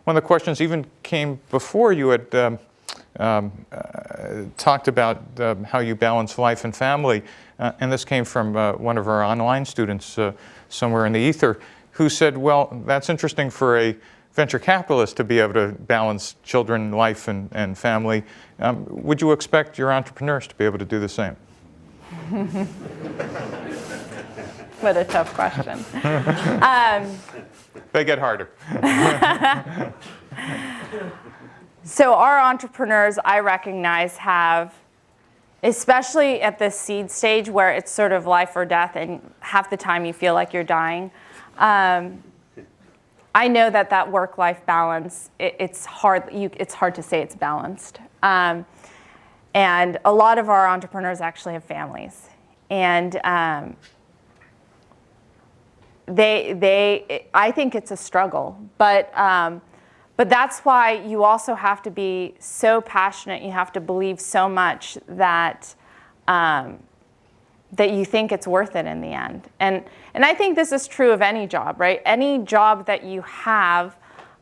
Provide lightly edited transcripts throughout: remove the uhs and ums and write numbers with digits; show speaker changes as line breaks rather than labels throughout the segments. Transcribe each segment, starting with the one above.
one of the questions even came before you had talked about how you balance life and family, and this came from one of our online students somewhere in the ether, who said, well, that's interesting for a venture capitalist to be able to balance children, life, and family. Would you expect your entrepreneurs to be able to do the same?
What a tough question.
They get harder.
So our entrepreneurs, I recognize, have, especially at this seed stage where it's sort of life or death and half the time you feel like you're dying, I know that work-life balance, it's hard to say it's balanced. And a lot of our entrepreneurs actually have families. And I think it's a struggle. But that's why you also have to be so passionate, you have to believe so much that that you think it's worth it in the end. And I think this is true of any job, right? Any job that you have,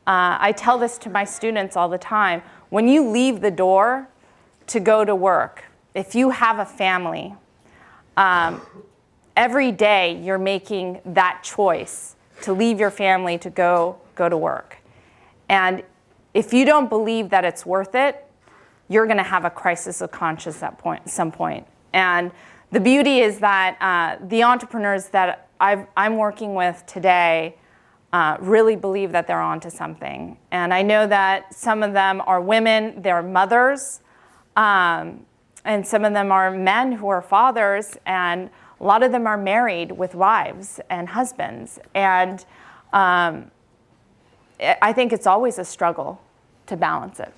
I tell this to my students all the time, when you leave the door to go to work, if you have a family, every day you're making that choice to leave your family to go to work. And if you don't believe that it's worth it, you're going to have a crisis of conscience at some point. And the beauty is that the entrepreneurs that I'm working with today really believe that they're onto something. And I know that some of them are women, they're mothers, and some of them are men who are fathers, and a lot of them are married with wives and husbands. And I think it's always a struggle to balance it.